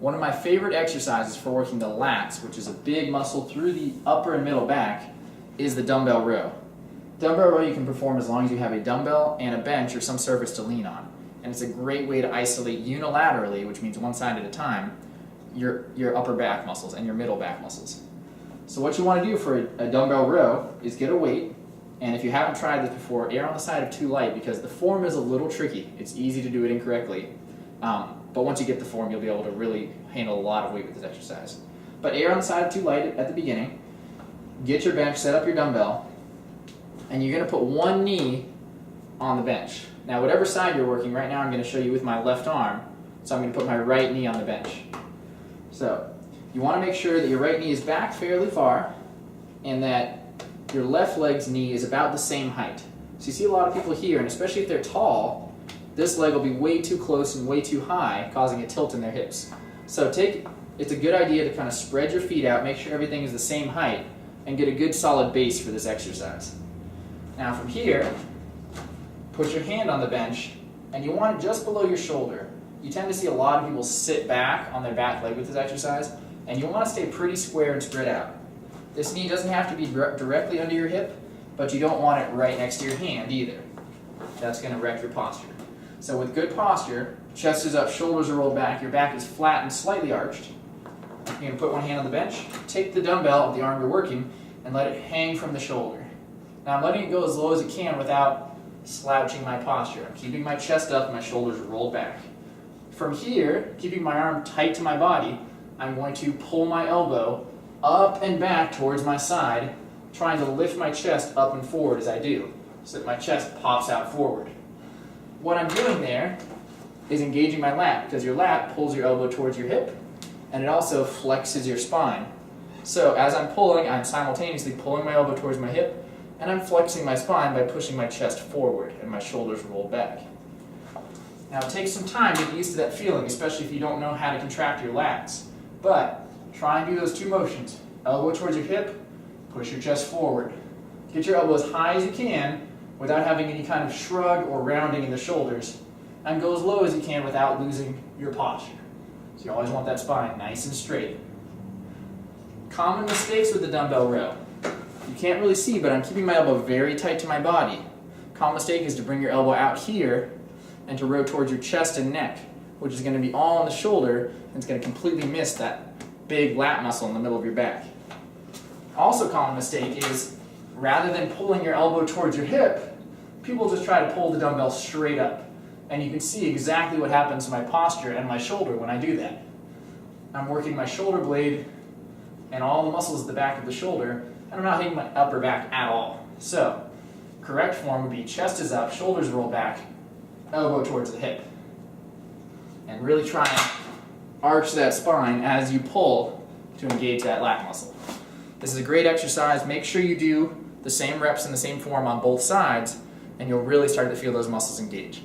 One of my favorite exercises for working the lats, which is a big muscle through the upper and middle back, is the dumbbell row. Dumbbell row you can perform as long as you have a dumbbell and a bench or some surface to lean on. And it's a great way to isolate unilaterally, which means one side at a time, your upper back muscles and your middle back muscles. So what you want to do for a dumbbell row is get a weight, and if you haven't tried this before, err on the side of too light because the form is a little tricky. It's easy to do it incorrectly, but once you get the form, you'll be able to really handle a lot of weight with this exercise. But err on the side of too light at the beginning. Get your bench, set up your dumbbell, and you're going to put one knee on the bench. Now whatever side you're working, right now I'm going to show you with my left arm, so I'm going to put my right knee on the bench. So you want to make sure that your right knee is back fairly far and that your left leg's knee is about the same height. So you see a lot of people here, and especially if they're tall, this leg will be way too close and way too high, causing a tilt in their hips. So it's a good idea to kind of spread your feet out, make sure everything is the same height, and get a good solid base for this exercise. Now from here, put your hand on the bench, and you want it just below your shoulder. You tend to see a lot of people sit back on their back leg with this exercise, and you want to stay pretty square and spread out. This knee doesn't have to be directly under your hip, but you don't want it right next to your hand either. That's going to wreck your posture. So with good posture, chest is up, shoulders are rolled back, your back is flat and slightly arched. You're going to put one hand on the bench, take the dumbbell of the arm you're working, and let it hang from the shoulder. Now I'm letting it go as low as it can without slouching my posture. I'm keeping my chest up and my shoulders rolled back. From here, keeping my arm tight to my body, I'm going to pull my elbow up and back towards my side, trying to lift my chest up and forward as I do, so that my chest pops out forward. What I'm doing there is engaging my lat, because your lat pulls your elbow towards your hip, and it also flexes your spine. So as I'm pulling, I'm simultaneously pulling my elbow towards my hip, and I'm flexing my spine by pushing my chest forward and my shoulders roll back. Now it takes some time to get used to that feeling, especially if you don't know how to contract your lats. But try and do those two motions. Elbow towards your hip, push your chest forward. Get your elbow as high as you can without having any kind of shrug or rounding in the shoulders, and go as low as you can without losing your posture. So you always want that spine nice and straight. Common mistakes with the dumbbell row. You can't really see, but I'm keeping my elbow very tight to my body. Common mistake is to bring your elbow out here and to row towards your chest and neck, which is going to be all on the shoulder, and it's going to completely miss that big lat muscle in the middle of your back. Also common mistake is, rather than pulling your elbow towards your hip, people just try to pull the dumbbell straight up. And you can see exactly what happens to my posture and my shoulder when I do that. I'm working my shoulder blade and all the muscles at the back of the shoulder, and I'm not hitting my upper back at all. So, correct form would be chest is up, shoulders roll back, elbow towards the hip. And really try and arch that spine as you pull to engage that lat muscle. This is a great exercise. Make sure you do the same reps in the same form on both sides, and you'll really start to feel those muscles engage.